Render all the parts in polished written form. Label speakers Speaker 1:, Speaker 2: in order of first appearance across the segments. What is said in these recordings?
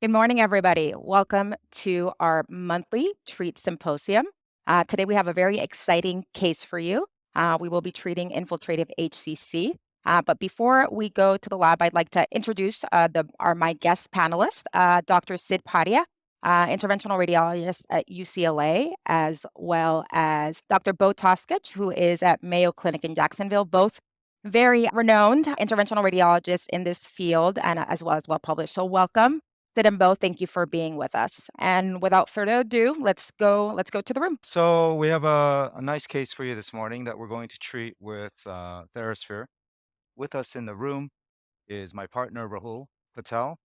Speaker 1: Good morning, everybody. Welcome to our monthly treat symposium. Today, we have a very exciting case for you. We will be treating infiltrative HCC. But before we go to the lab, I'd like to introduce my guest panelist, Dr. Sid Padia, interventional radiologist at UCLA, as well as Dr. Beau Toskich, who is at Mayo Clinic in Jacksonville, both very renowned interventional radiologists in this field and as well published. So welcome. Sid and Beau, thank you for being with us. And without further ado, let's go to the room.
Speaker 2: So we have a nice case for you this morning that we're going to treat with Therasphere. With us in the room is my partner Rahul Patel,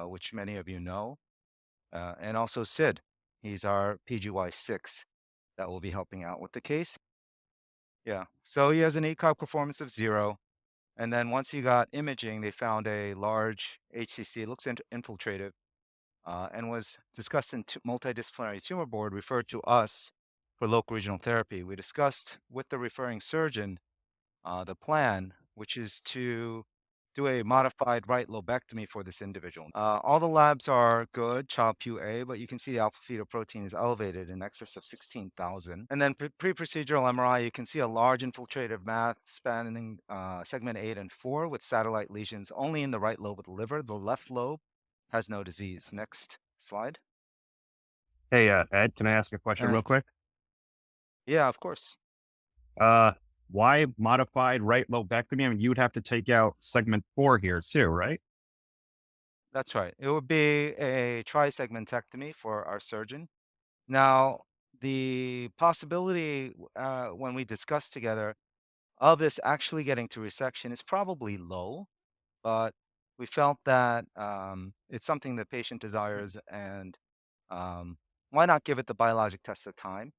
Speaker 2: which many of you know, and also Sid. He's our PGY6 that will be helping out with the case. Yeah. So he has an ECOG performance of 0. And then once he got imaging, they found a large HCC, looks infiltrative, and was discussed in multidisciplinary tumor board referred to us for local regional therapy. We discussed with the referring surgeon the plan, which is to do a modified right lobectomy for this individual. All the labs are good, child-Pu A, but you can see the alpha fetoprotein is elevated in excess of 16,000. And then pre-procedural MRI, you can see a large infiltrative mass spanning segment 8 and 4 with satellite lesions only in the right lobe of the liver. The left lobe has no disease. Next slide.
Speaker 3: Hey, Ed, can I ask a question
Speaker 2: Uh,
Speaker 3: real quick?
Speaker 2: yeah, of course.
Speaker 3: Uh, why modified right lobectomy? I mean, you would have to take out segment 4 here too, right?
Speaker 2: That's right. It would be a trisegmentectomy for our surgeon. Now, the possibility when we discuss together of this actually getting to resection is probably low, but we felt that it's something the patient desires, and um, why not give it the biologic test of time?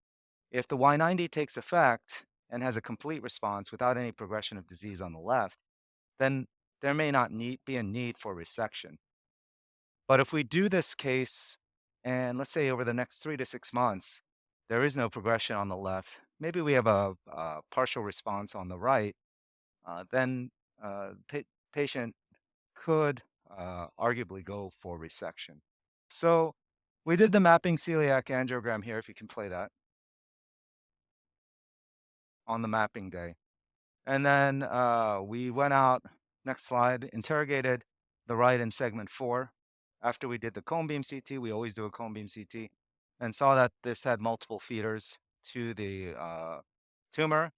Speaker 2: If the Y90 takes effect and has a complete response without any progression of disease on the left, then there may not be a need for resection. But if we do this case, and let's say over the next 3 to 6 months, there is no progression on the left, maybe we have a partial response on the right, then patient could arguably go for resection. So we did the mapping celiac angiogram here, if you can play that, on the mapping day. And then we went out, next slide, interrogated the right in segment 4. After we did the cone beam CT, we always do a cone beam CT, and saw that this had multiple feeders to the tumor.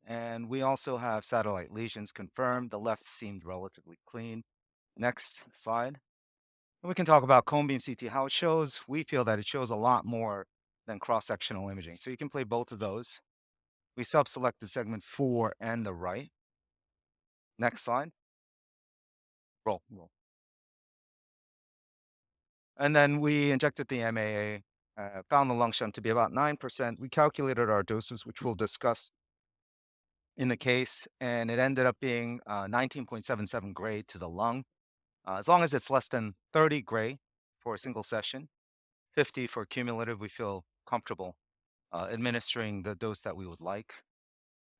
Speaker 2: And we also have satellite lesions confirmed. The left seemed relatively clean. Next slide. And we can talk about cone beam CT, how it shows. We feel that it shows a lot more than cross-sectional imaging. So you can play both of those. We sub-selected segment 4 and the right. Next slide. Roll. And then we injected the MAA, found the lung shunt to be about 9%. We calculated our doses, which we'll discuss in the case, and it ended up being 19.77 gray to the lung. As long as it's less than 30 gray for a single session, 50 for cumulative, we feel comfortable administering the dose that we would like.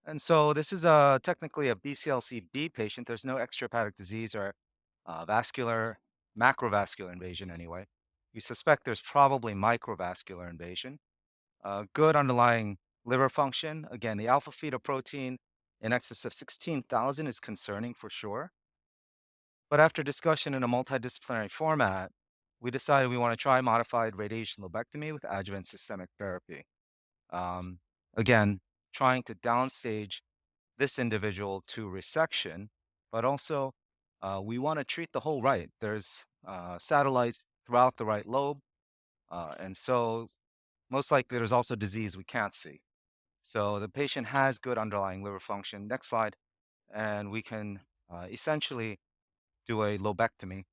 Speaker 2: And so this is technically a BCLC-B patient. There's no extrahepatic disease or vascular, macrovascular invasion anyway. We suspect there's probably microvascular invasion. Good underlying liver function. Again, the alpha fetoprotein in excess of 16,000 is concerning for sure. But after discussion in a multidisciplinary format, we decided we want to try modified radiation lobectomy with adjuvant systemic therapy. Um, again, trying to downstage this individual to resection, but also we want to treat the whole right. There's satellites throughout the right lobe, and so most likely there's also disease we can't see. So the patient has good underlying liver function. Next slide, and we can essentially do a lobectomy.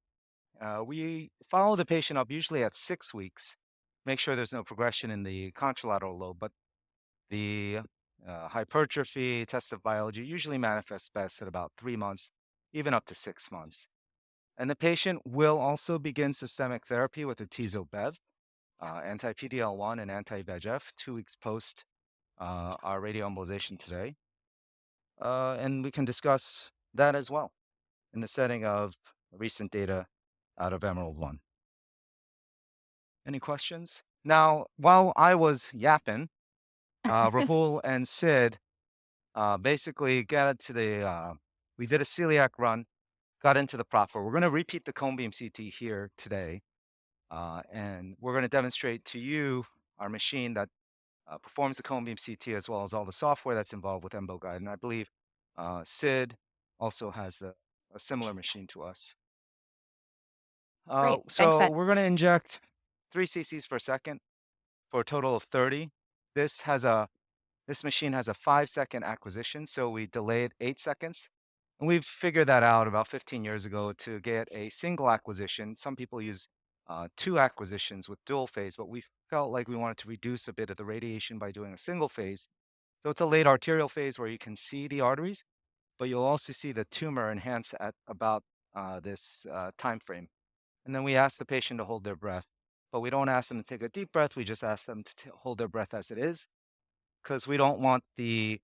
Speaker 2: We follow the patient up usually at 6 weeks, make sure there's no progression in the contralateral lobe, but the hypertrophy test of biology usually manifests best at about 3 months, even up to 6 months. And the patient will also begin systemic therapy with atezo-bev, anti-PD-L1 and anti-VEGF, 2 weeks post our radioembolization today. And we can discuss that as well in the setting of recent data out of Emerald 1. Any questions? Now, while I was yapping, Rahul and Sid basically got to we did a celiac run, got into the proper. We're going to repeat the cone beam CT here today, and we're going to demonstrate to you our machine that performs the cone beam CT as well as all the software that's involved with Embo Guide. And I believe Sid also has a similar machine to us.
Speaker 1: Great. Thanks,
Speaker 2: So
Speaker 1: Ed.
Speaker 2: we're going to inject 3 cc's per second for a total of 30. This has a this machine has a 5-second acquisition, so we delayed 8 seconds. And we've figured that out about 15 years ago to get a single acquisition. Some people use 2 acquisitions with dual phase, but we felt like we wanted to reduce a bit of the radiation by doing a single phase. So it's a late arterial phase where you can see the arteries, but you'll also see the tumor enhance at about this time frame. And then we ask the patient to hold their breath, but we don't ask them to take a deep breath. We just ask them to hold their breath as it is, because we don't want the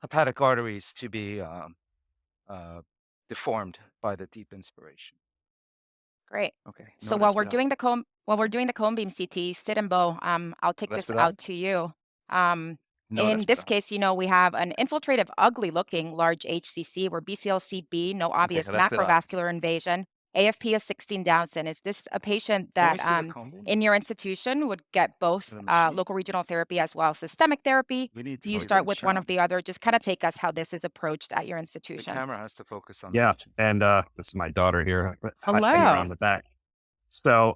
Speaker 2: hepatic arteries to be uh, deformed by the deep inspiration.
Speaker 1: Great.
Speaker 2: Okay.
Speaker 1: So
Speaker 2: No respirar.
Speaker 1: while we're doing the cone beam CT, Sid and Beau, I'll take this
Speaker 2: Respirar.
Speaker 1: out to you. Um,
Speaker 2: No
Speaker 1: in this
Speaker 2: respirar.
Speaker 1: case, we have an infiltrative, ugly-looking large HCC where BCLC-B, no
Speaker 2: Okay.
Speaker 1: obvious
Speaker 2: Respirar.
Speaker 1: macrovascular invasion. AFP is 16 Downson. Is this a patient
Speaker 2: Can we
Speaker 1: that
Speaker 2: see the cone beam?
Speaker 1: in your institution would get both
Speaker 2: The machine?
Speaker 1: local regional therapy as well as systemic therapy?
Speaker 2: We need
Speaker 1: Do
Speaker 2: to
Speaker 1: you
Speaker 2: see
Speaker 1: start
Speaker 2: the
Speaker 1: with one
Speaker 2: shot.
Speaker 1: of the other? Just kind of take us how this is approached at your
Speaker 2: The
Speaker 1: institution.
Speaker 2: camera has to focus on the
Speaker 3: Yeah.
Speaker 2: patient.
Speaker 3: And this is my daughter here. Hanging
Speaker 1: Hello.
Speaker 3: around the back. So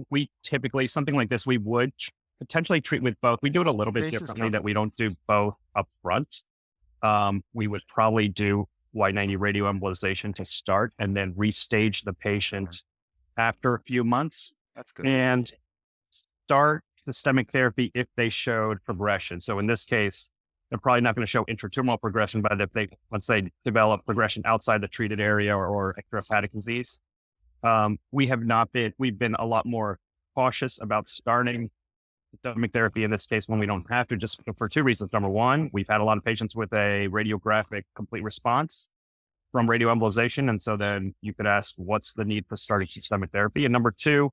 Speaker 3: we typically, something like this, we would potentially treat with both. We do it a little bit
Speaker 2: Face is
Speaker 3: differently,
Speaker 2: covered.
Speaker 3: that we don't do both up front. We would probably do Y90 radioembolization to start and then restage the patient after a few months
Speaker 2: That's good.
Speaker 3: and start systemic therapy if they showed progression. So in this case, they're probably not going to show intratumoral progression, but if they, let's say, develop progression outside the treated area or extrahepatic disease, we've been a lot more cautious about starting systemic therapy in this case when we don't have to, just for 2 reasons. Number one, we've had a lot of patients with a radiographic complete response from radioembolization. And so then you could ask, what's the need for starting systemic therapy? And number two,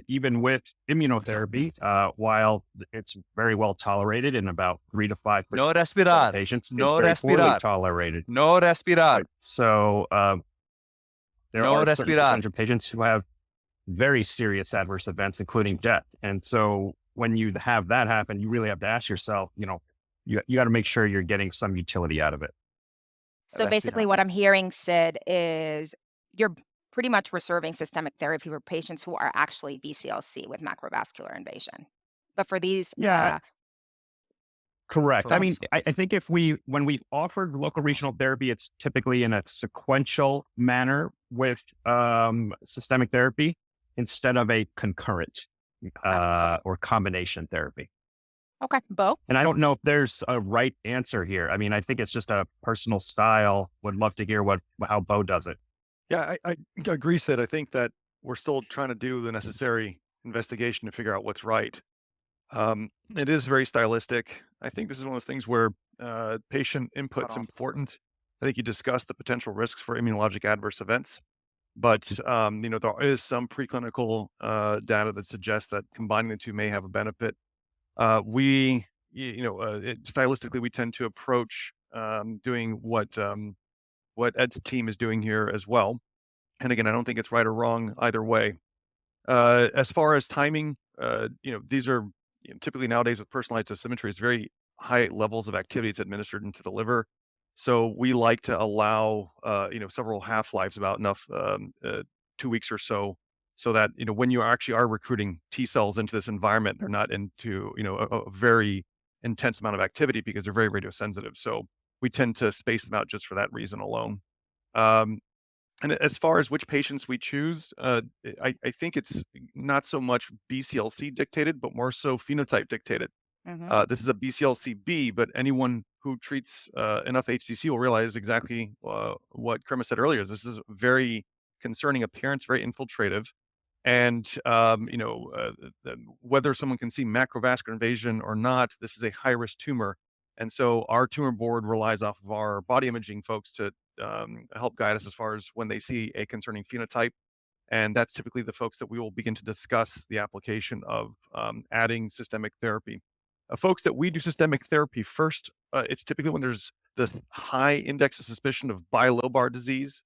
Speaker 3: even with immunotherapy, while it's very well tolerated in about 3 to 5%
Speaker 2: No
Speaker 3: of
Speaker 2: respirar.
Speaker 3: patients,
Speaker 2: No
Speaker 3: it's very poorly
Speaker 2: respirar.
Speaker 3: tolerated.
Speaker 2: No respirar.
Speaker 3: So there
Speaker 2: No
Speaker 3: are a certain
Speaker 2: respirar.
Speaker 3: percentage of patients who have very serious adverse events, including death. And so when you have that happen, you really have to ask yourself, you got to make sure you're getting some utility out of it.
Speaker 1: So basically,
Speaker 2: Respirar.
Speaker 1: what I'm hearing, Sid, is you're pretty much reserving systemic therapy for patients who are actually BCLC with macrovascular invasion. But for these,
Speaker 3: Yeah, correct. I mean,
Speaker 2: Focus.
Speaker 3: I think when we offered local regional therapy, it's typically in a sequential manner with systemic therapy instead of a concurrent or combination therapy.
Speaker 1: okay, Beau.
Speaker 3: And I don't know if there's a right answer here. I mean, I think it's just a personal style. Would love to hear how Beau does it.
Speaker 4: Yeah, I agree, Sid. I think that we're still trying to do the necessary investigation to figure out what's right. It is very stylistic. I think this is one of those things where patient input's important. I think you discussed the potential risks for immunologic adverse events, but there is some preclinical data that suggests that combining the two may have a benefit. Stylistically, we tend to approach doing what Ed's team is doing here as well. And again, I don't think it's right or wrong either way. As far as timing, these are typically nowadays with personalized dosimetry, it's very high levels of activity that's administered into the liver. So we like to allow, several half-lives, about enough 2 weeks or so that, when you actually are recruiting T cells into this environment, they're not into, a very intense amount of activity because they're very radiosensitive. So we tend to space them out just for that reason alone. And as far as which patients we choose, I think it's not so much BCLC dictated, but more so phenotype dictated.
Speaker 1: Hmm.
Speaker 4: This is a BCLC-B, but anyone who treats enough HCC will realize exactly what Krima said earlier. This is very concerning appearance, very infiltrative. And, whether someone can see macrovascular invasion or not, this is a high-risk tumor. And so our tumor board relies off of our body imaging folks to help guide us as far as when they see a concerning phenotype. And that's typically the folks that we will begin to discuss the application of adding systemic therapy. Folks that we do systemic therapy first, it's typically when there's this high index of suspicion of bilobar disease,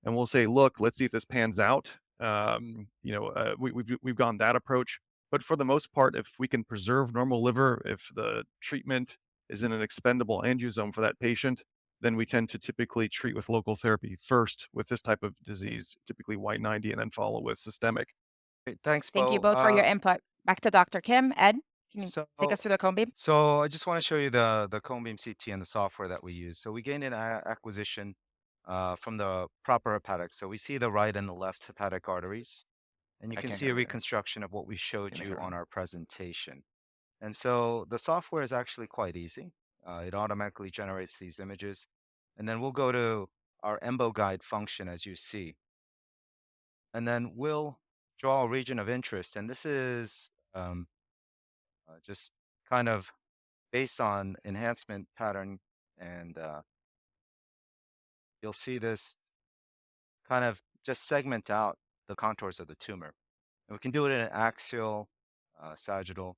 Speaker 4: and we'll say, look, let's see if this pans out. We've gone that approach, but for the most part, if we can preserve normal liver, if the treatment is in an expendable angiosome for that patient, then we tend to typically treat with local therapy first with this type of disease, typically Y90, and then follow with systemic.
Speaker 2: Great. Thanks,
Speaker 1: Thank you
Speaker 2: Beau.
Speaker 1: both for your input. Back to Dr. Kim. Ed, can you
Speaker 2: So,
Speaker 1: take us through the cone beam?
Speaker 2: so I just want to show you the cone beam CT and the software that we use. So we gained an acquisition from the proper hepatic. So we see the right and the left hepatic arteries, and you
Speaker 5: I
Speaker 2: can
Speaker 5: can't
Speaker 2: see
Speaker 5: hear
Speaker 2: a
Speaker 5: you.
Speaker 2: reconstruction of what we showed
Speaker 5: Can I
Speaker 2: you
Speaker 5: hear
Speaker 2: on
Speaker 5: him?
Speaker 2: our presentation. And so the software is actually quite easy. It automatically generates these images. And then we'll go to our EMBO guide function, as you see. And then we'll draw a region of interest. And this is just kind of based on enhancement pattern. And you'll see this kind of just segment out the contours of the tumor. And we can do it in an axial, sagittal,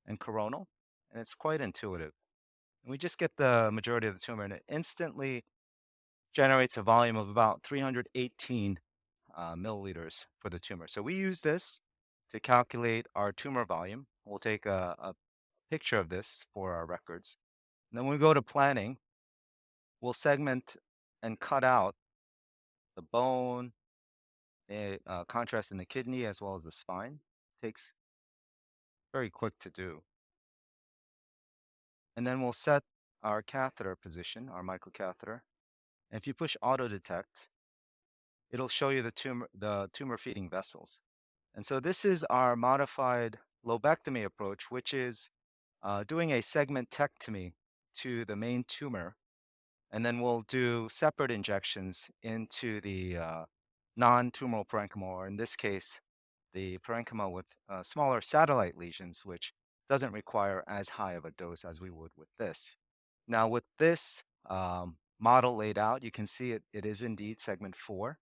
Speaker 2: and coronal. And it's quite intuitive. And we just get the majority of the tumor, and it instantly generates a volume of about 318 milliliters for the tumor. So we use this to calculate our tumor volume. We'll take a picture of this for our records. And then when we go to planning, we'll segment and cut out the bone, contrast in the kidney, as well as the spine. Takes very quick to do. And then we'll set our catheter position, our microcatheter. And if you push auto detect, it'll show you the tumor feeding vessels. And so this is our modified lobectomy approach, which is doing a segmentectomy to the main tumor. And then we'll do separate injections into the non-tumoral parenchyma, or in this case, the parenchyma with smaller satellite lesions, which doesn't require as high of a dose as we would with this. Now, with this model laid out, you can see it is indeed segment 4,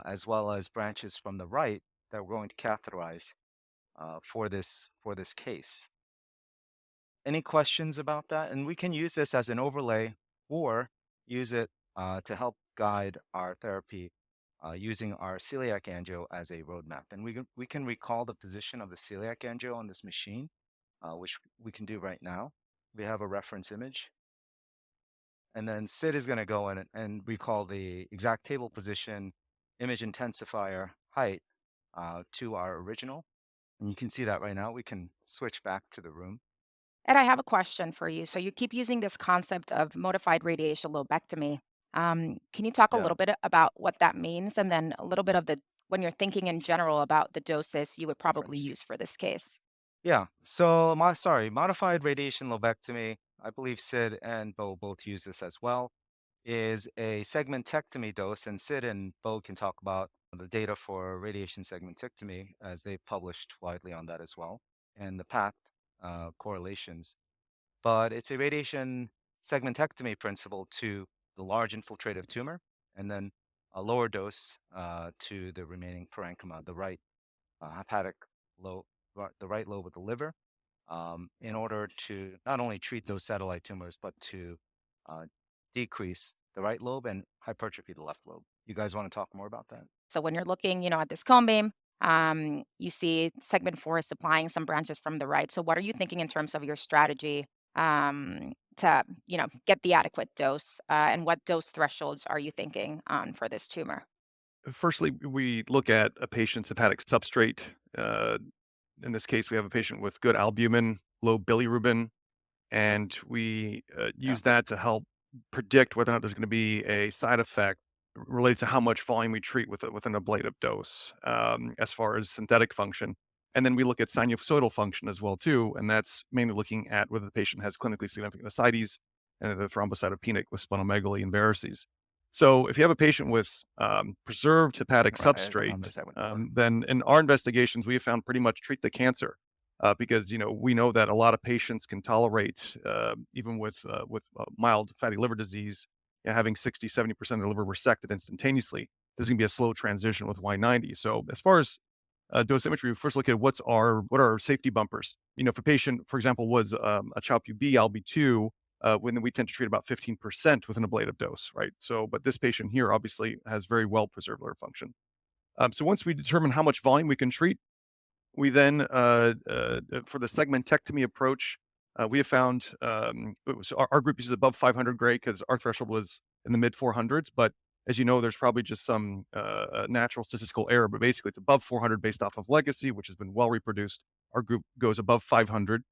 Speaker 2: as well as branches from the right that we're going to catheterize for this case. Any questions about that? And we can use this as an overlay or use it to help guide our therapy using our celiac angio as a roadmap. And we can recall the position of the celiac angio on this machine, which we can do right now. We have a reference image. And then Sid is going to go in and recall the exact table position, image intensifier, height to our original. And you can see that right now. We can switch back to the room.
Speaker 1: Ed, I have a question for you. So you keep using this concept of modified radiation lobectomy. Can you talk a
Speaker 2: Yeah.
Speaker 1: little bit about what that means, and then a little bit of when you're thinking in general about the doses you would probably use for this case?
Speaker 2: Yeah. So modified radiation lobectomy, I believe Sid and Beau both use this as well, is a segmentectomy dose. And Sid and Beau can talk about the data for radiation segmentectomy as they published widely on that as well, and the path correlations. But it's a radiation segmentectomy principle to the large infiltrative tumor, and then a lower dose to the remaining parenchyma, the right hepatic lobe, the right lobe of the liver, in order to not only treat those satellite tumors, but to uh, decrease the right lobe and hypertrophy the left lobe. You guys want to talk more about that?
Speaker 1: So when you're looking, at this cone beam, you see segment 4 is supplying some branches from the right. So what are you thinking in terms of your strategy to, get the adequate dose? And what dose thresholds are you thinking on for this tumor?
Speaker 4: Firstly, we look at a patient's hepatic substrate. In this case, we have a patient with good albumin, low bilirubin, and we
Speaker 5: Yeah.
Speaker 4: use that to help predict whether or not there's going to be a side effect related to how much volume we treat with an ablative dose, as far as synthetic function. And then we look at sinusoidal function as well too, and that's mainly looking at whether the patient has clinically significant ascites and if they're thrombocytopenic with splenomegaly and varices. So if you have a patient with preserved hepatic
Speaker 5: On
Speaker 4: substrate,
Speaker 5: this, I went over.
Speaker 4: then in our investigations we have found pretty much treat the cancer, because we know that a lot of patients can tolerate, even with mild fatty liver disease, having 60-70% of the liver resected instantaneously. this is going to be a slow transition with Y90. So as far as dosimetry, we first look at what are our safety bumpers. If a patient, for example, was a Child-Pugh B, LB2, when we tend to treat about 15% with an ablative dose, right? So, but this patient here obviously has very well preserved liver function. So once we determine how much volume we can treat, we then, for the segmentectomy approach, we have found so our group uses above 500 gray because our threshold was in the mid 400s. But as you know, there's probably just some natural statistical error. But basically, it's above 400 based off of legacy, which has been well reproduced. Our group goes above 500.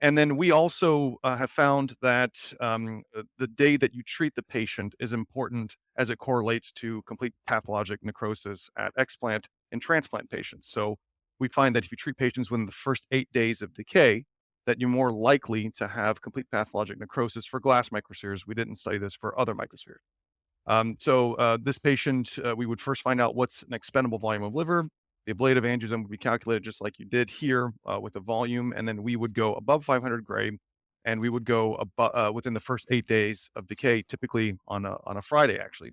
Speaker 4: And then we also have found that the day that you treat the patient is important as it correlates to complete pathologic necrosis at explant and transplant patients. So we find that if you treat patients within the first 8 days of decay, that you're more likely to have complete pathologic necrosis for glass microspheres. We didn't study this for other microspheres. So this patient, we would first find out what's an expendable volume of liver. The ablative angiogram would be calculated just like you did here with the volume, and then we would go above 500 gray, and we would go within the first 8 days of decay, typically on a Friday, actually,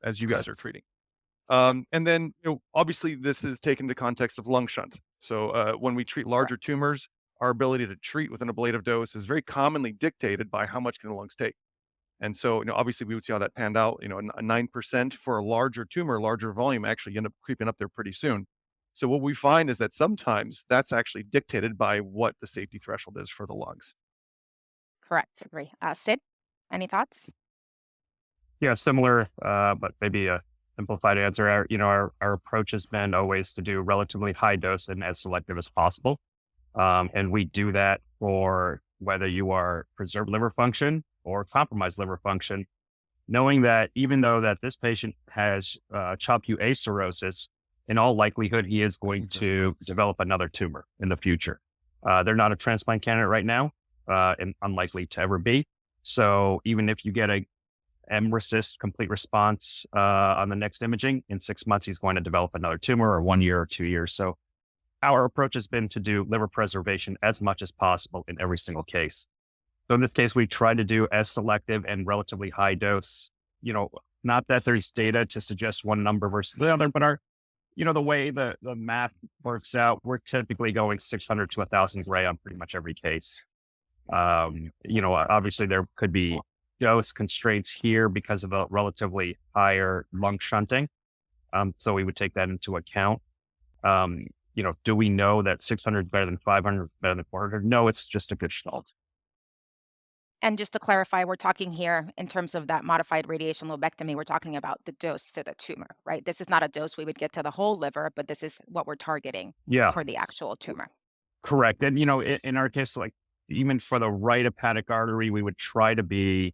Speaker 4: as you guys are treating. And then, obviously, this is taken in the context of lung shunt. So when we treat larger tumors, our ability to treat with an ablative dose is very commonly dictated by how much can the lungs take. And so, obviously, we would see how that panned out. A 9% for a larger tumor, larger volume, actually end up creeping up there pretty soon. So what we find is that sometimes that's actually dictated by what the safety threshold is for the lungs.
Speaker 1: Correct. Agree. Sid, any thoughts?
Speaker 3: Yeah, similar, but maybe a simplified answer. Our approach has been always to do relatively high dose and as selective as possible. And we do that for whether you are preserved liver function or compromised liver function, knowing that even though that this patient has Child-Pugh A cirrhosis, in all likelihood, he is going to develop another tumor in the future. They're not a transplant candidate right now, and unlikely to ever be. So even if you get a MRECIST complete response on the next imaging, in 6 months, he's going to develop another tumor, or 1 year or 2 years. So our approach has been to do liver preservation as much as possible in every single case. So in this case, we try to do as selective and relatively high dose. Not that there's data to suggest one number versus the other, but the way the math works out, we're typically going 600 to 1,000 gray on pretty much every case. Obviously there could be dose constraints here because of a relatively higher lung shunting. So we would take that into account. Do we know that 600 is better than 500 is better than 400? No, it's just a good gestalt.
Speaker 1: And just to clarify, we're talking here in terms of that modified radiation lobectomy, we're talking about the dose to the tumor, right? This is not a dose we would get to the whole liver, but this is what we're targeting for the actual tumor.
Speaker 3: Correct. And, in our case, like even for the right hepatic artery, we would try to be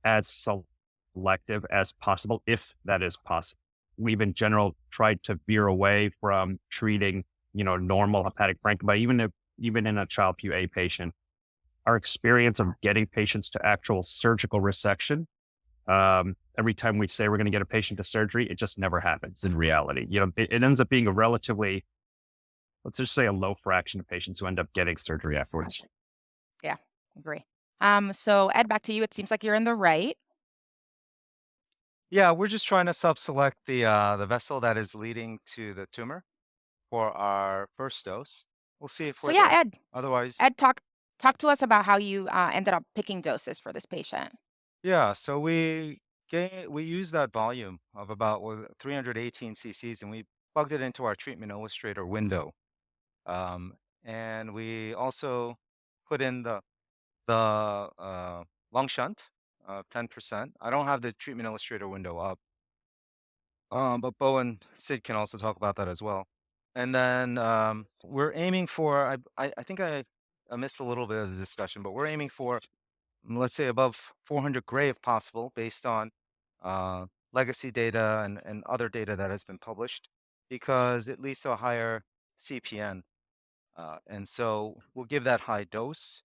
Speaker 3: as selective as possible, if that is possible. We've in general tried to veer away from treating, normal hepatic parenchyma, even in a Child-Pugh A patient. Our experience of getting patients to actual surgical resection, every time we say we're going to get a patient to surgery, it just never happens in reality. It ends up being a relatively, let's just say, a low fraction of patients who end up getting surgery afterwards.
Speaker 1: Yeah, agree. So Ed, back to you. It seems like you're in the right.
Speaker 2: Yeah, we're just trying to select the vessel that is leading to the tumor for our first dose. We'll see if
Speaker 1: So
Speaker 2: we're
Speaker 1: yeah,
Speaker 2: there.
Speaker 1: Ed,
Speaker 2: Otherwise,
Speaker 1: talk to us about how you ended up picking doses for this patient.
Speaker 2: yeah. So we use that volume of about 318 cc's, and we plugged it into our treatment illustrator window. And we also put in the lung shunt of 10%. I don't have the treatment illustrator window up, but Beau and Sid can also talk about that as well. And then we're aiming for, I think I missed a little bit of the discussion, but we're aiming for, let's say, above 400 gray if possible, based on legacy data and other data that has been published, because it leads to a higher CPN. And so we'll give that high dose.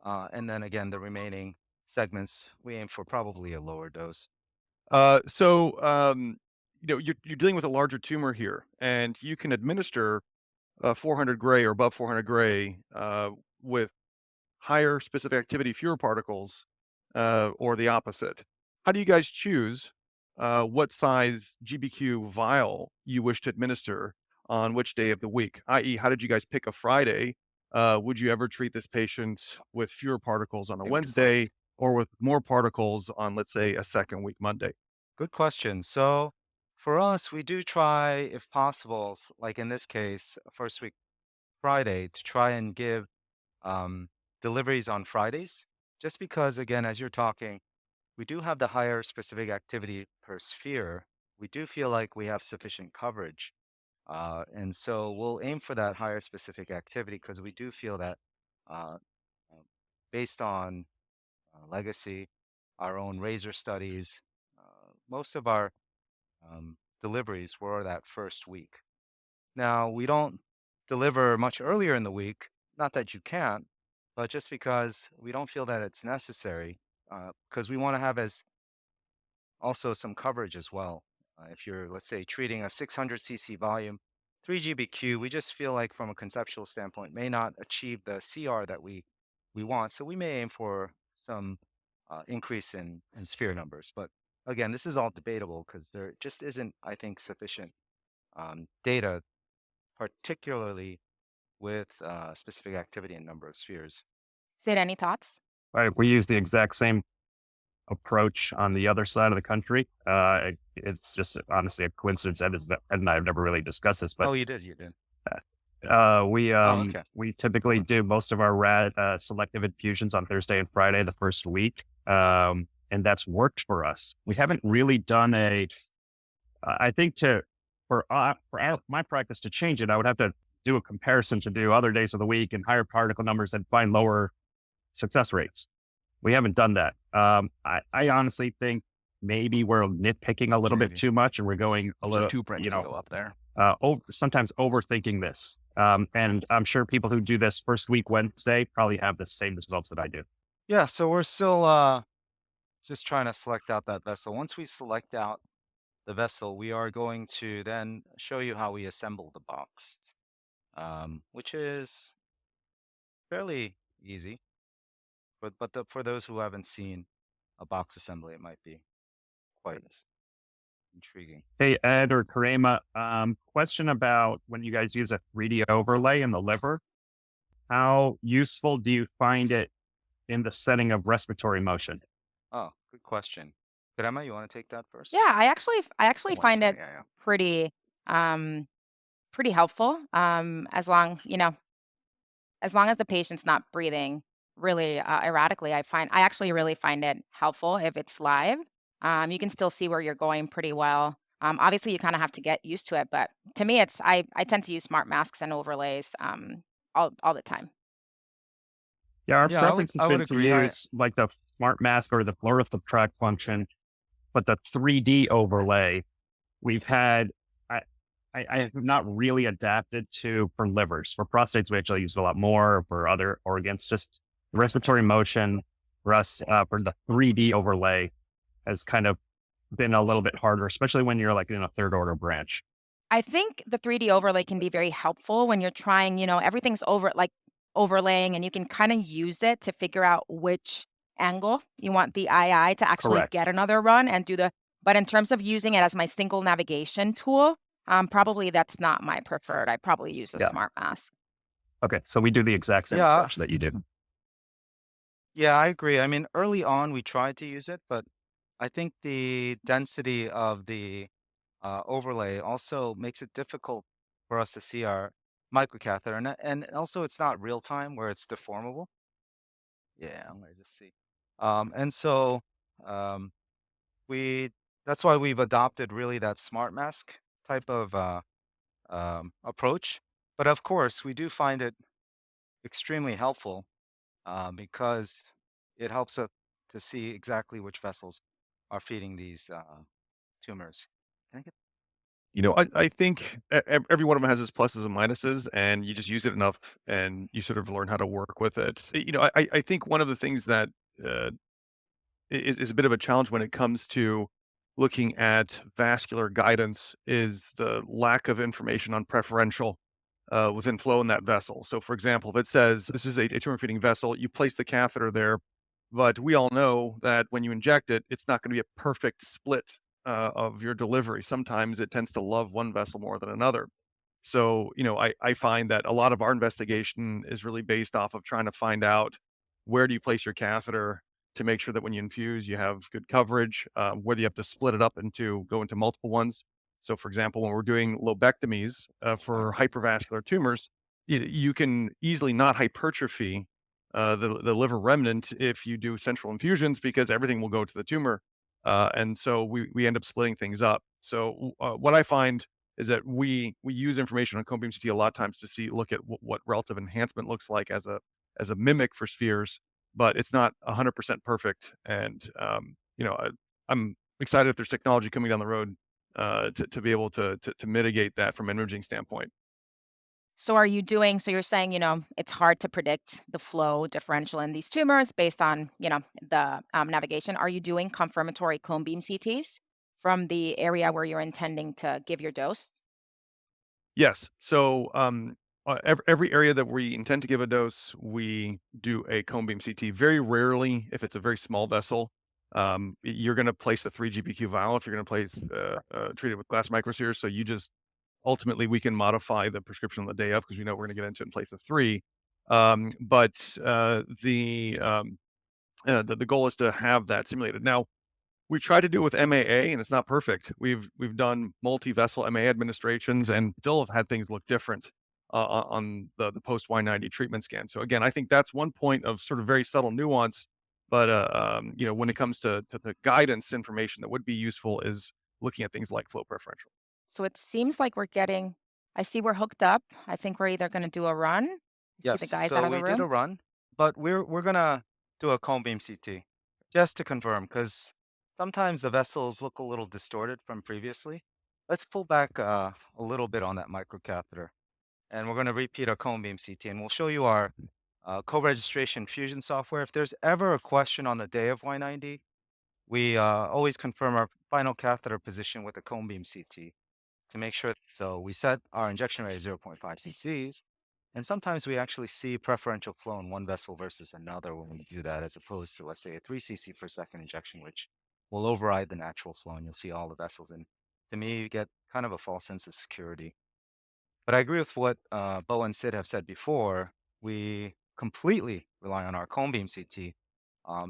Speaker 2: And then again, the remaining segments, we aim for probably a lower dose.
Speaker 4: You're dealing with a larger tumor here, and you can administer 400 gray or above 400 gray with higher specific activity, fewer particles, or the opposite. How do you guys choose what size GBQ vial you wish to administer on which day of the week, i.e., how did you guys pick a Friday? Would you ever treat this patient with fewer particles on a Wednesday or with more particles on, let's say, a second week Monday?
Speaker 2: Good question. So for us, we do try, if possible, like in this case, first week Friday, to try and give um, deliveries on Fridays, just because, again, as you're talking, we do have the higher specific activity per sphere. We do feel like we have sufficient coverage. And so we'll aim for that higher specific activity because we do feel that uh, uh, based on legacy, our own razor studies, most of our deliveries were that first week. Now, we don't deliver much earlier in the week, not that you can't, but just because we don't feel that it's necessary, because we want to have as also some coverage as well. If you're, let's say, treating a 600 cc volume, 3 GBQ, we just feel like from a conceptual standpoint may not achieve the CR that we want. So we may aim for some increase in sphere numbers. But again, this is all debatable because there just isn't, I think, sufficient data, particularly with specific activity and number of spheres.
Speaker 1: Sid, any thoughts?
Speaker 3: Right, we use the exact same approach on the other side of the country. It's just honestly a coincidence. Ed and I have never really discussed this, but
Speaker 2: Oh, you did. Oh, okay.
Speaker 3: we typically do most of our selective infusions on Thursday and Friday the first week, and that's worked for us. We haven't really done I think for my practice to change it, I would have to do a comparison to do other days of the week and higher particle numbers and find lower success rates. We haven't done that. I honestly think maybe we're nitpicking a little bit too much, and we're going a little
Speaker 5: too bright to go up there.
Speaker 3: sometimes overthinking this. And I'm sure people who do this first week Wednesday probably have the same results that I do.
Speaker 2: Yeah, so we're still just trying to select out that vessel. Once we select out the vessel, we are going to then show you how we assemble the box, which is fairly easy. But for those who haven't seen a box assembly, it might be quite intriguing.
Speaker 3: Hey, Ed or Karema, question about when you guys use a 3D overlay in the liver, how useful do you find it in the setting of respiratory motion?
Speaker 2: Oh, good question. Grandma, you want to take that first?
Speaker 1: Yeah, I actually find it
Speaker 5: Yeah.
Speaker 1: pretty um pretty helpful. As long as the patient's not breathing really erratically, I actually really find it helpful if it's live. You can still see where you're going pretty well. Obviously, you kind of have to get used to it, but to me, I tend to use smart masks and overlays all the time.
Speaker 3: Yeah, our
Speaker 2: Yeah,
Speaker 3: preference has
Speaker 2: I would
Speaker 3: been to
Speaker 2: agree.
Speaker 3: use like the smart mask or the fluorosubtract function, but the 3D overlay we've had, I have not really adapted to for livers. For prostates, we actually use it a lot more. For other organs, just the respiratory motion for us, for the 3D overlay has kind of been a little bit harder, especially when you're like in a third order branch.
Speaker 1: I think the 3D overlay can be very helpful when you're trying, everything's overlaying and you can kind of use it to figure out which angle you want the II to actually
Speaker 3: Correct.
Speaker 1: get another run and but in terms of using it as my single navigation tool, probably that's not my preferred. I probably use a
Speaker 3: Yeah.
Speaker 1: smart mask.
Speaker 3: Okay. So we do the exact same
Speaker 2: Yeah.
Speaker 3: approach that you did.
Speaker 2: Yeah, I agree. I mean, early on we tried to use it, but I think the density of the overlay also makes it difficult for us to see our microcatheter, and also it's not real time where it's deformable. Yeah, I'm gonna just see. And so um, we that's why we've adopted really that smart mask type of approach. But of course, we do find it extremely helpful because it helps us to see exactly which vessels are feeding these tumors. Can I get
Speaker 4: I think every one of them has its pluses and minuses, and you just use it enough, and you sort of learn how to work with it. I think one of the things that uh, is a bit of a challenge when it comes to looking at vascular guidance is the lack of information on preferential within flow in that vessel. So, for example, if it says this is a tumor feeding vessel, you place the catheter there, but we all know that when you inject it, it's not going to be a perfect split of your delivery. Sometimes it tends to love one vessel more than another. So, I find that a lot of our investigation is really based off of trying to find out where do you place your catheter to make sure that when you infuse, you have good coverage, whether you have to split it up go into multiple ones. So, for example, when we're doing lobectomies for hypervascular tumors, you can easily not hypertrophy the liver remnant if you do central infusions because everything will go to the tumor. And so we end up splitting things up. So what I find is that we use information on cone beam CT a lot of times to look at what relative enhancement looks like as a mimic for spheres, but it's not 100% perfect. And I'm excited if there's technology coming down the road to be able to mitigate that from an imaging standpoint.
Speaker 1: So are you doing so you're saying, it's hard to predict the flow differential in these tumors based on, the navigation. Are you doing confirmatory cone beam CTs from the area where you're intending to give your dose?
Speaker 4: Yes. So every area that we intend to give a dose, we do a cone beam CT. Very rarely, if it's a very small vessel, you're going to place a 3 GBQ vial if you're going to place treat it with glass microspheres. So you just ultimately we can modify the prescription on the day of because we know we're going to get into it in place of three. But the goal is to have that simulated. Now, we try to do it with MAA, and it's not perfect. We've done multi-vessel MAA administrations, and still have had things look different on the post Y90 treatment scan. So again, I think that's one point of sort of very subtle nuance. But when it comes to the guidance information that would be useful is looking at things like flow preferential.
Speaker 1: So it seems like I see we're hooked up. I think we're either going to do a run. I see the
Speaker 2: Yes,
Speaker 1: guys out
Speaker 2: so
Speaker 1: of the
Speaker 2: we did a
Speaker 1: room.
Speaker 2: run, but we're gonna do a cone beam CT just to confirm because sometimes the vessels look a little distorted from previously. Let's pull back a little bit on that microcatheter, and we're gonna repeat our cone beam CT, and we'll show you our co-registration fusion software. If there's ever a question on the day of Y90, we always confirm our final catheter position with a cone beam CT to make sure. So we set our injection rate at zero point 0.5 cc's. And sometimes we actually see preferential flow in one vessel versus another when we do that, as opposed to, let's say, a 3 cc per second injection, which will override the natural flow and you'll see all the vessels. And to me, you get kind of a false sense of security. But I agree with what Beau and Sid have said before. We completely rely on our cone beam CT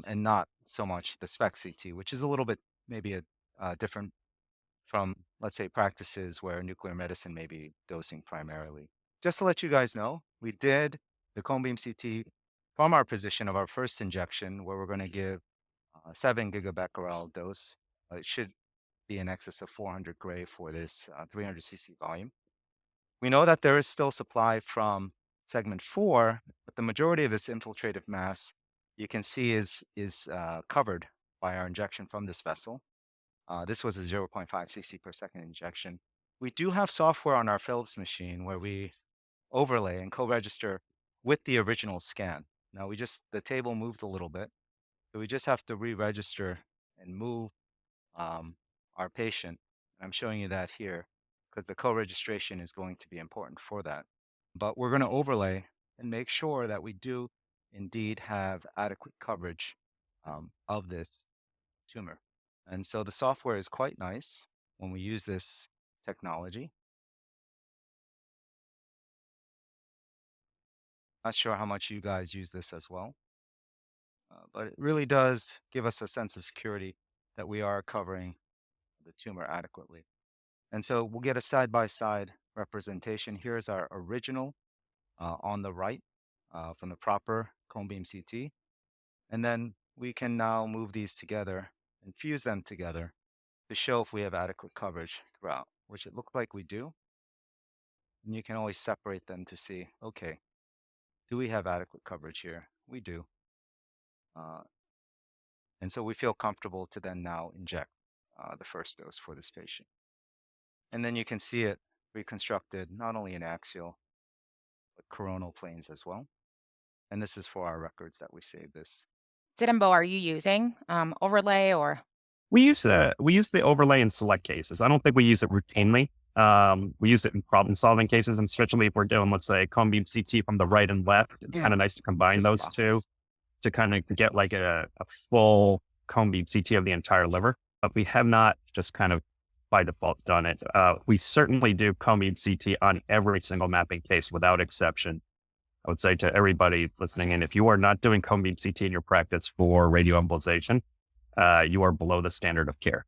Speaker 2: and not so much the spec CT, which is a little bit maybe different from, let's say, practices where nuclear medicine may be dosing primarily. Just to let you guys know, we did the cone beam CT from our position of our first injection, where we're going to give 7 gigabecquerel dose. It should be in excess of 400 gray for this 300 cc volume. We know that there is still supply from segment 4, but the majority of this infiltrative mass you can see is covered by our injection from this vessel. This was a zero point 0.5 cc per second injection. We do have software on our Philips machine where we overlay and co-register with the original scan. Now the table moved a little bit, so we just have to re-register and move our patient. I'm showing you that here because the co-registration is going to be important for that. But we're going to overlay and make sure that we do indeed have adequate coverage of this tumor. And so the software is quite nice when we use this technology. Not sure how much you guys use this as well, but it really does give us a sense of security that we are covering the tumor adequately. And so we'll get a side-by-side representation. Here's our original on the right from the proper cone beam CT. And then we can now move these together and fuse them together to show if we have adequate coverage throughout, which it looks like we do. And you can always separate them to see, okay, do we have adequate coverage here? We do. Uh, and so we feel comfortable to then now inject the first dose for this patient. And then you can see it reconstructed not only in axial, but coronal planes as well. And this is for our records that we saved this.
Speaker 1: Sid and Bo, are you using overlay or?
Speaker 3: We use the overlay in select cases. I don't think we use it routinely. We use it in problem solving cases, and especially if we're doing, let's say, cone beam CT from the right and left. It's kind of nice to combine those two to kind of get like a full cone beam CT of the entire liver. but we have not just kind of by default done it. We certainly do cone beam CT on every single mapping case without exception. I would say to everybody listening in, if you are not doing cone beam CT in your practice for radioembolization, you are below the standard of care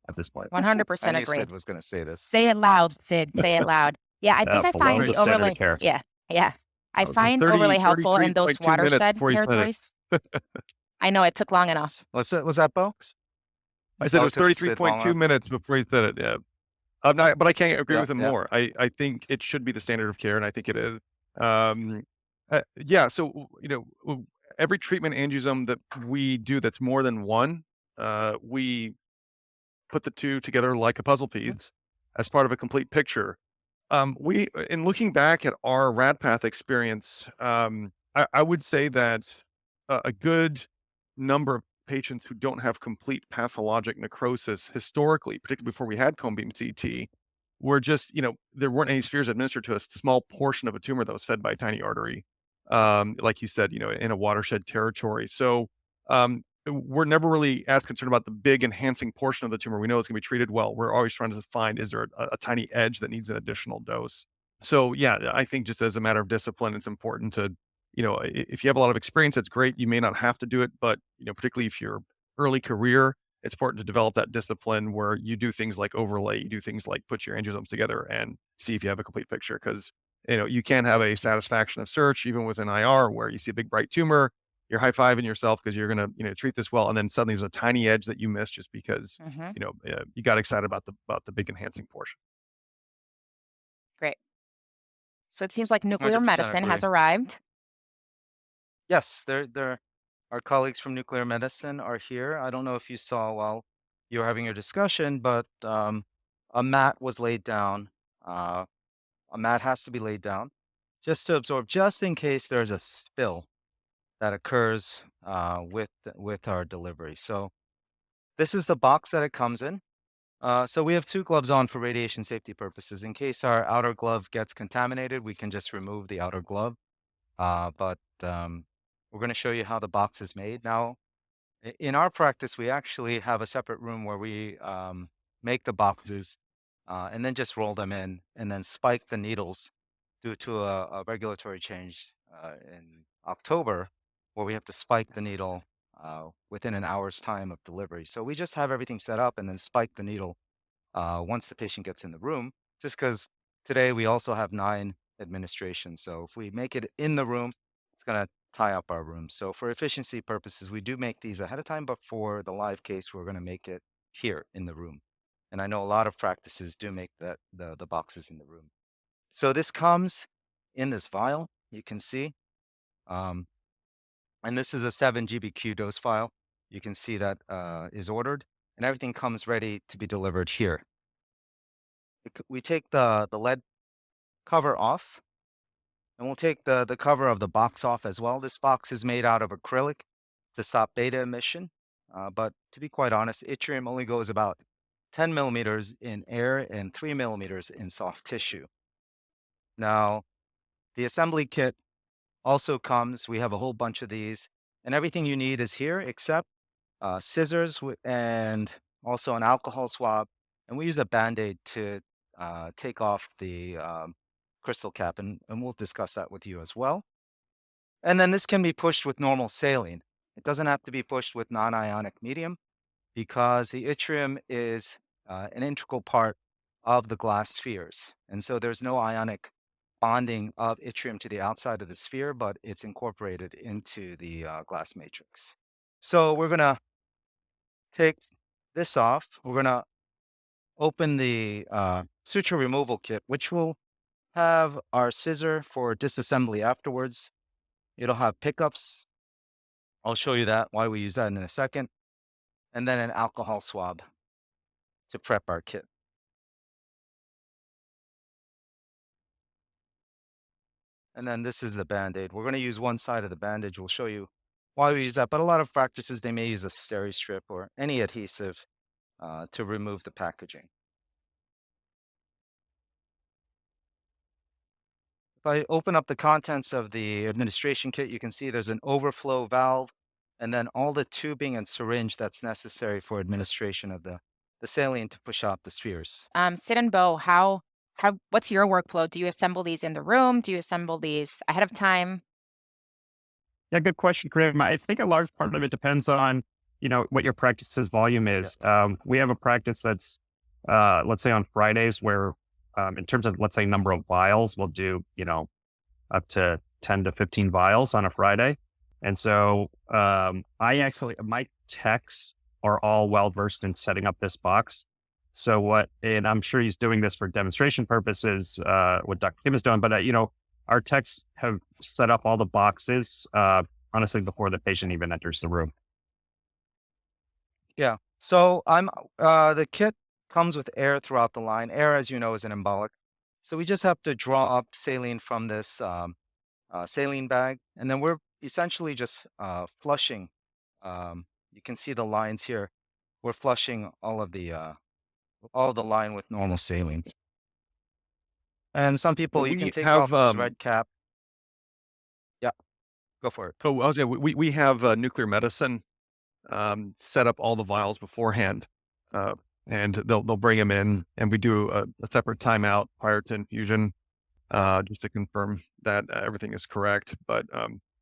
Speaker 3: at this point.
Speaker 1: 100%
Speaker 2: I knew
Speaker 1: agree.
Speaker 2: Sid was going to say this.
Speaker 1: Say it loud, Sid. Say it loud. Yeah, I think I
Speaker 3: Below
Speaker 1: find
Speaker 3: the
Speaker 1: the
Speaker 3: standard
Speaker 1: overlay.
Speaker 3: of care.
Speaker 1: Yeah. I
Speaker 4: was
Speaker 1: find overlay helpful in those
Speaker 4: 33.2 minutes
Speaker 1: watershed
Speaker 4: before you said it.
Speaker 1: territories. I know it took long enough.
Speaker 2: Was that Beau?
Speaker 4: I said
Speaker 2: Oh,
Speaker 4: it was
Speaker 2: it took Sid long
Speaker 4: 33.2
Speaker 2: enough?
Speaker 4: minutes before he said it. Yeah. I'm not, but I can't agree
Speaker 2: Yeah,
Speaker 4: with him
Speaker 2: yeah.
Speaker 4: more. I think it should be the standard of care, and I think it is. Yeah. So every treatment angiosome that we do that's more than one, we put the two together like a puzzle piece as part of a complete picture. In looking back at our RadPath experience, I would say that a good number of patients who don't have complete pathologic necrosis historically, particularly before we had cone beam CT, were just, there weren't any spheres administered to a small portion of a tumor that was fed by a tiny artery, like you said, in a watershed territory. So we're never really as concerned about the big enhancing portion of the tumor. We know it's going to be treated well. We're always trying to find, is there a tiny edge that needs an additional dose? So yeah, I think just as a matter of discipline, it's important to, if you have a lot of experience, that's great. You may not have to do it, but particularly if you're early career, it's important to develop that discipline where you do things like overlay, you do things like put your angiosomes together and see if you have a complete picture. Because you can have a satisfaction of search even with an IR where you see a big bright tumor, you're high-fiving yourself because you're going to treat this well, and then suddenly there's a tiny edge that you missed just because
Speaker 1: Mhm.
Speaker 4: you got excited about the big enhancing portion.
Speaker 1: Great. So it seems like nuclear
Speaker 2: 100%
Speaker 1: medicine has
Speaker 2: agree.
Speaker 1: arrived.
Speaker 2: Yes, our colleagues from nuclear medicine are here. I don't know if you saw while you were having your discussion, but a mat was laid down. Uh, a mat has to be laid down just to absorb, just in case there's a spill that occurs with our delivery. So this is the box that it comes in. So we have two gloves on for radiation safety purposes. In case our outer glove gets contaminated, we can just remove the outer glove. But we're going to show you how the box is made. Now, in our practice, we actually have a separate room where we make the boxes and then just roll them in and then spike the needles due to a regulatory change in October where we have to spike the needle within an hour's time of delivery. So we just have everything set up and then spike the needle once the patient gets in the room, just because today we also have 9 administrations. So if we make it in the room, it's going to tie up our room. So for efficiency purposes, we do make these ahead of time, but for the live case, we're going to make it here in the room. And I know a lot of practices do make the boxes in the room. So this comes in this vial, you can see. And this is a 7 GBq dose file. You can see that is ordered, and everything comes ready to be delivered here. We take the lead cover off, and we'll take the cover of the box off as well. This box is made out of acrylic to stop beta emission. But to be quite honest, yttrium only goes about 10 millimeters in air and 3 millimeters in soft tissue. Now, the assembly kit also comes, we have a whole bunch of these, and everything you need is here except scissors and also an alcohol swab. And we use a Band-Aid to take off the crystal cap, and we'll discuss that with you as well. And then this can be pushed with normal saline. It doesn't have to be pushed with non-ionic medium because the yttrium is an integral part of the glass spheres. And so there's no ionic bonding of yttrium to the outside of the sphere, but it's incorporated into the glass matrix. So we're going to take this off. We're going to open the suture removal kit, which will have our scissor for disassembly afterwards. It'll have pickups. I'll show you that, why we use that in a second. And then an alcohol swab to prep our kit. And then this is the Band-Aid. We're going to use one side of the bandage. We'll show you why we use that. But a lot of practices, they may use a steri strip or any adhesive to remove the packaging. If I open up the contents of the administration kit, you can see there's an overflow valve and then all the tubing and syringe that's necessary for administration of the saline to push out the spheres.
Speaker 1: Sid and Beau, what's your workflow? Do you assemble these in the room? Do you assemble these ahead of time?
Speaker 3: Yeah, good question, Karim. I think a large part of it depends on, what your practice's volume is. We have a practice that's, let's say on Fridays where, in terms of, let's say, number of vials, we'll do, up to 10 to 15 vials on a Friday. And so my techs are all well versed in setting up this box. So and I'm sure he's doing this for demonstration purposes, what Dr. Kim is doing, but, our techs have set up all the boxes, honestly, before the patient even enters the room.
Speaker 2: Yeah. So the kit comes with air throughout the line. Air, as you know, is an embolic. So we just have to draw up saline from this saline bag, and then we're essentially just flushing. You can see the lines here. We're flushing all of the line with normal saline. And some people, you can
Speaker 4: We
Speaker 2: take off
Speaker 4: have
Speaker 2: this red cap. Yeah, go for it.
Speaker 4: we have nuclear medicine set up all the vials beforehand, and they'll bring them in, and we do a separate timeout prior to infusion, just to confirm that everything is correct. But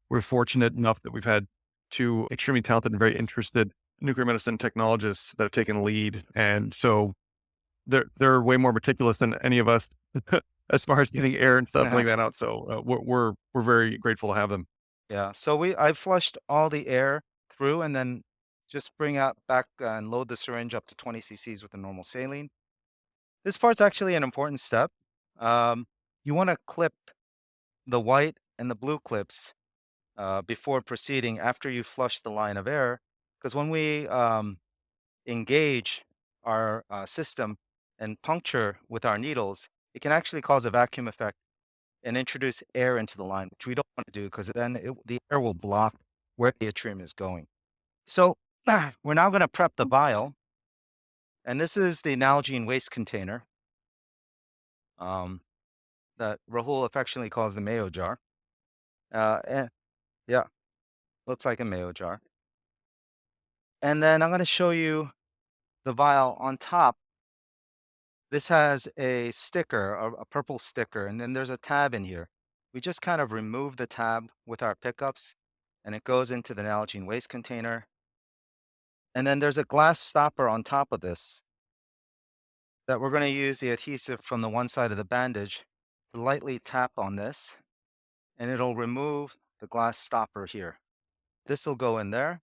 Speaker 4: we're fortunate enough that we've had two extremely talented and very interested nuclear medicine technologists that have taken lead, and so they're way more meticulous than any of us as far as getting air and stuff like that out. So we're very grateful to have them.
Speaker 2: Yeah. So I flushed all the air through, and then just bring out back and load the syringe up to 20 cc's with the normal saline. This part's actually an important step. You want to clip the white and the blue clips before proceeding after you flush the line of air, because when we engage our system and puncture with our needles, it can actually cause a vacuum effect and introduce air into the line, which we don't want to do because then the air will block where the atrium is going. So we're now going to prep the vial, and this is the Nalgene waste container that Rahul affectionately calls the Mayo jar. And yeah, looks like a Mayo jar. And then I'm going to show you the vial on top. This has a sticker, a purple sticker, and then there's a tab in here. We just kind of remove the tab with our pickups, and it goes into the Nalgene waste container. And then there's a glass stopper on top of this that we're going to use the adhesive from the one side of the bandage to lightly tap on this, and it'll remove the glass stopper here. This will go in there,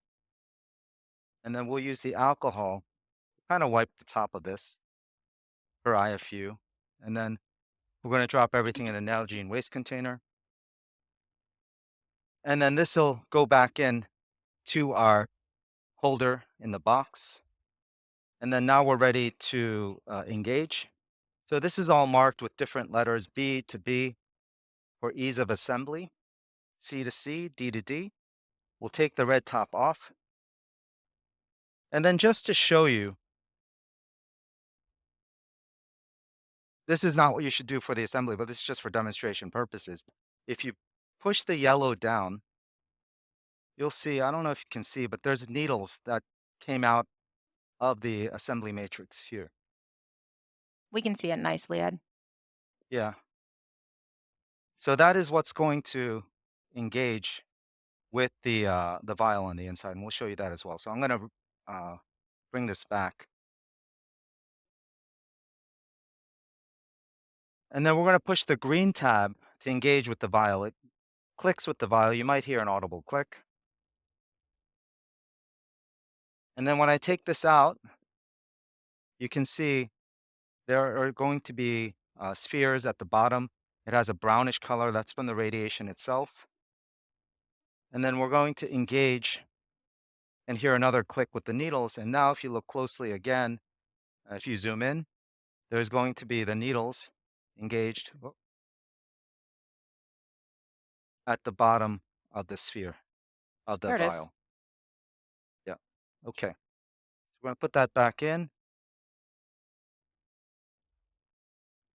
Speaker 2: and then we'll use the alcohol to kind of wipe the top of this for IFU, and then we're going to drop everything in the Nalgene waste container. And then this will go back in to our holder in the box. And then now we're ready to engage. So this is all marked with different letters, B to B for ease of assembly, C to C, D to D. We'll take the red top off. And then just to show you, this is not what you should do for the assembly, but this is just for demonstration purposes. If you push the yellow down, you'll see, I don't know if you can see, but there's needles that came out of the assembly matrix here.
Speaker 1: We can see it nicely, Ed.
Speaker 2: Yeah. So that is what's going to engage with the vial on the inside, and we'll show you that as well. So I'm going to bring this back. And then we're going to push the green tab to engage with the vial. It clicks with the vial. You might hear an audible click. And then when I take this out, you can see there are going to be spheres at the bottom. It has a brownish color. That's from the radiation itself. And then we're going to engage and hear another click with the needles. And now if you look closely again, if you zoom in, there's going to be the needles engaged at the bottom of the sphere, of the
Speaker 1: There it is.
Speaker 2: vial. Yeah. Okay. We're going to put that back in.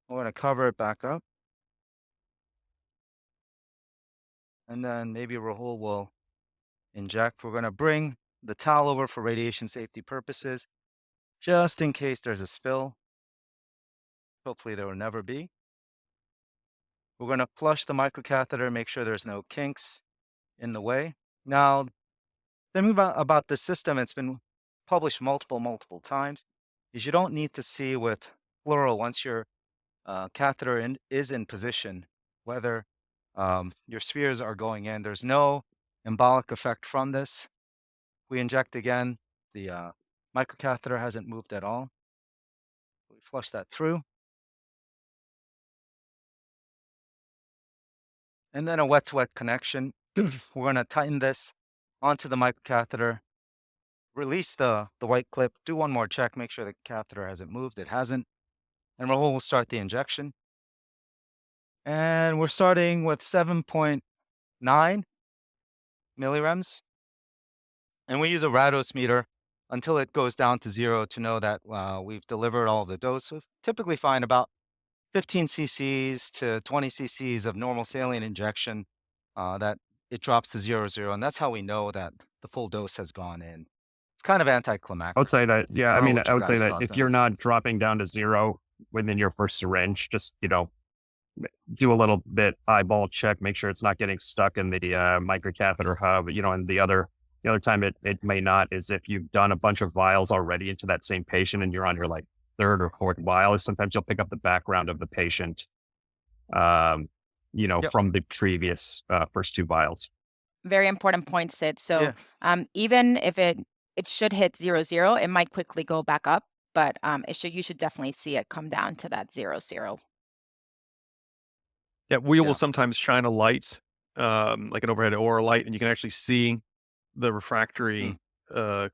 Speaker 2: We're going to cover it back up. And then maybe Rahul will inject. We're going to bring the towel over for radiation safety purposes, just in case there's a spill. Hopefully there will never be. We're going to flush the microcatheter, make sure there's no kinks in the way. Now, the thing about this system, it's been published multiple times, is you don't need to see with fluoro once your catheter is in position, whether your spheres are going in. There's no embolic effect from this. We inject again. The microcatheter hasn't moved at all. We flush that through. And then a wet-to-wet connection. We're going to tighten this onto the microcatheter, release the white clip, do one more check, make sure the catheter hasn't moved. It hasn't. And Rahul will start the injection. And we're starting with 7.9 millirems. And we use a Rados meter until it goes down to 0 to know that we've delivered all the dose. We typically find about 15 cc's to 20 cc's of normal saline injection that it drops to 0, 0. And that's how we know that the full dose has gone in. It's kind of
Speaker 3: I
Speaker 2: anticlimactic.
Speaker 3: would say that, yeah,
Speaker 2: I
Speaker 3: I
Speaker 2: don't know
Speaker 3: mean,
Speaker 2: what
Speaker 3: I
Speaker 2: you
Speaker 3: would say
Speaker 2: guys
Speaker 3: that
Speaker 2: thought
Speaker 3: if
Speaker 2: then.
Speaker 3: you're not dropping down to 0 within your first syringe, just, do a little bit eyeball check, make sure it's not getting stuck in the microcatheter hub, and the other time it may not is if you've done a bunch of vials already into that same patient and you're on your like third or fourth vial, sometimes you'll pick up the background of the patient,
Speaker 2: Yep.
Speaker 3: from the previous first 2 vials.
Speaker 1: Very important point, Sid. So
Speaker 2: Yeah.
Speaker 1: even if it should hit 0, 0, it might quickly go back up, but you should definitely see it come down to that 0, 0.
Speaker 4: Yeah, we will
Speaker 2: Yeah.
Speaker 4: sometimes shine a light, like an overhead or a light, and you can actually see the refractory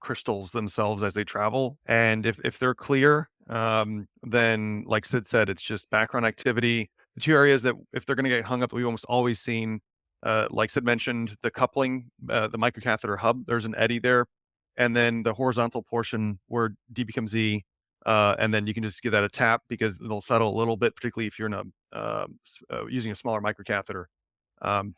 Speaker 4: crystals themselves as they travel. And if they're clear, then like Sid said, it's just background activity. The 2 areas that if they're going to get hung up, we've almost always seen, like Sid mentioned, the coupling, the microcatheter hub. There's an eddy there, and then the horizontal portion where D becomes E. And then you can just give that a tap because it'll settle a little bit, particularly if you're in using a smaller microcatheter.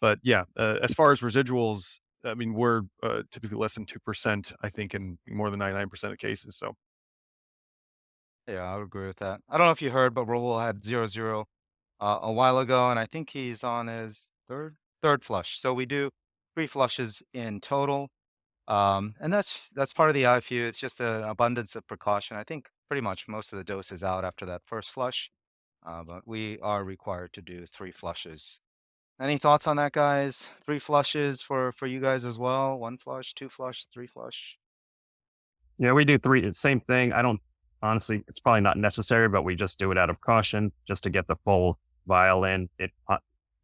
Speaker 4: But yeah, as far as residuals, I mean, we're typically less than 2%, I think, in more than 99% of cases. So
Speaker 2: Yeah, I would agree with that. I don't know if you heard, but Rahul had 0, 0 a while ago, and I think he's on his third flush. So we do 3 flushes in total. And that's part of the IFU. It's just an abundance of precaution. I think pretty much most of the dose is out after that first flush, but we are required to do 3 flushes. Any thoughts on that, guys? 3 flushes for you guys as well? 1 flush, 2 flush, 3 flush?
Speaker 3: Yeah, we do 3. It's same thing. I don't honestly. It's probably not necessary, but we just do it out of caution, just to get the full vial in.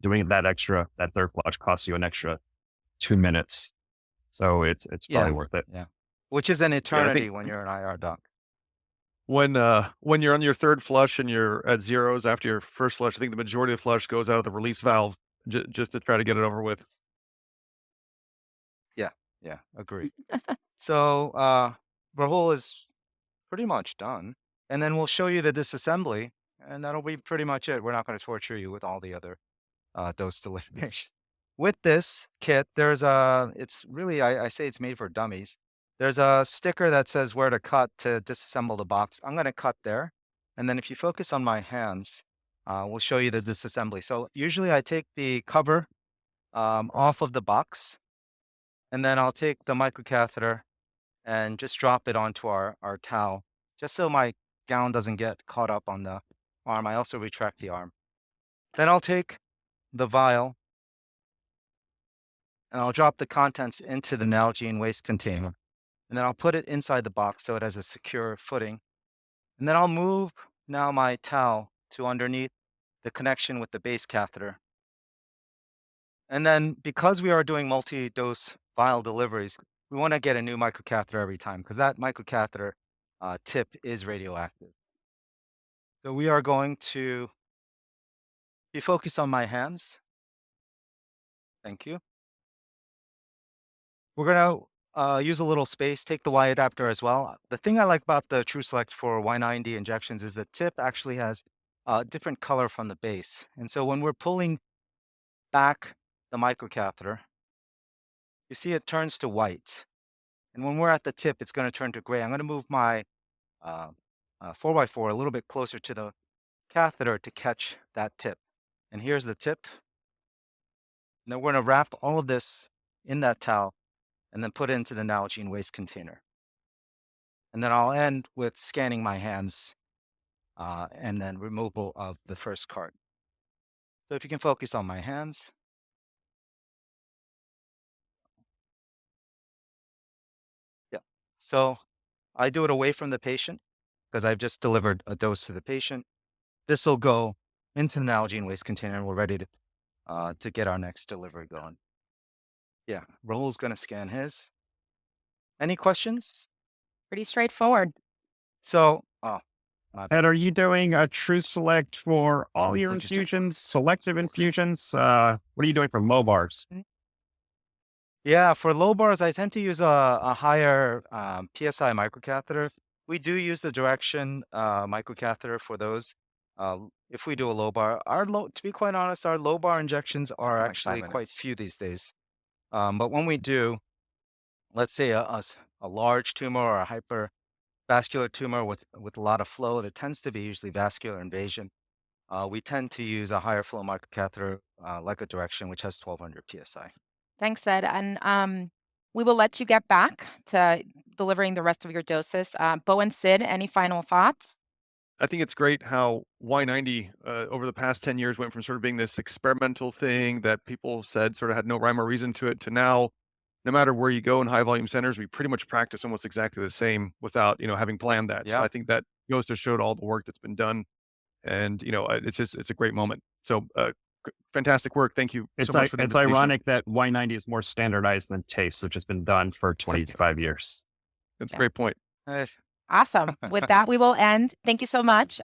Speaker 3: Doing that third flush costs you an extra 2 minutes, so it's probably
Speaker 2: Yeah,
Speaker 3: worth it.
Speaker 2: yeah. Which is an
Speaker 4: yeah, I
Speaker 2: eternity
Speaker 4: think
Speaker 2: when you're an IR doc.
Speaker 4: when you're on your third flush and you're at zeros after your first flush, I think the majority of the flush goes out of the release valve just to try to get it over with.
Speaker 2: Yeah, yeah, agree. So Rahul is pretty much done. And then we'll show you the disassembly, and that'll be pretty much it. We're not going to torture you with all the other dose delineation. With this kit, it's really, I say it's made for dummies. There's a sticker that says where to cut to disassemble the box. I'm going to cut there. And then if you focus on my hands, we'll show you the disassembly. So usually I take the cover off of the box, and then I'll take the microcatheter and just drop it onto our towel, just so my gown doesn't get caught up on the arm. I also retract the arm. Then I'll take the vial and I'll drop the contents into the Nalgene waste container. And then I'll put it inside the box so it has a secure footing. And then I'll move now my towel to underneath the connection with the base catheter. And then because we are doing multi-dose vial deliveries, we want to get a new microcatheter every time because that microcatheter tip is radioactive. So we are going to be focused on my hands. Thank you. We're going to use a little space, take the Y adapter as well. The thing I like about the TrueSelect for Y90 injections is the tip actually has a different color from the base. And so when we're pulling back the microcatheter, you see it turns to white. And when we're at the tip, it's going to turn to gray. I'm going to move my 4x4 a little bit closer to the catheter to catch that tip. And here's the tip. Now we're going to wrap all of this in that towel and then put it into the Nalgene waste container. And then I'll end with scanning my hands and then removal of the first cart. So if you can focus on my hands. Yeah. So I do it away from the patient because I've just delivered a dose to the patient. This will go into the Nalgene waste container and we're ready to get our next delivery going. Yeah, Rahul's going to scan his. Any questions?
Speaker 1: Pretty straightforward.
Speaker 2: So,
Speaker 3: Ed, are you doing a true select for all your
Speaker 2: Interesting.
Speaker 3: infusions, selective infusions? What are you doing for low bars?
Speaker 2: yeah, for low bars, I tend to use a higher PSI microcatheter. We do use the direction microcatheter for those. If we do a low bar, to be quite honest, our low bar injections are
Speaker 5: Like
Speaker 2: actually
Speaker 5: 5
Speaker 2: quite
Speaker 5: minutes.
Speaker 2: few these days. But when we do, let's say a large tumor or a hypervascular tumor with a lot of flow, that tends to be usually vascular invasion. We tend to use a higher flow microcatheter like a direction, which has 1200 psi.
Speaker 1: Thanks, Ed. And we will let you get back to delivering the rest of your doses. Beau and Sid, any final thoughts?
Speaker 4: I think it's great how Y90 over the past 10 years went from sort of being this experimental thing that people said sort of had no rhyme or reason to it to now, no matter where you go in high volume centers, we pretty much practice almost exactly the same without, having planned that. So
Speaker 2: Yeah.
Speaker 4: I think that goes to show all the work that's been done. And, it's a great moment. So fantastic work. Thank you
Speaker 3: It's
Speaker 4: so much for the
Speaker 3: it's
Speaker 4: invitation.
Speaker 3: ironic that Y90 is more standardized than TACE, which has been done for 25 years.
Speaker 4: That's a great point.
Speaker 2: Eh,
Speaker 1: Awesome. With that, we will end. Thank you so much.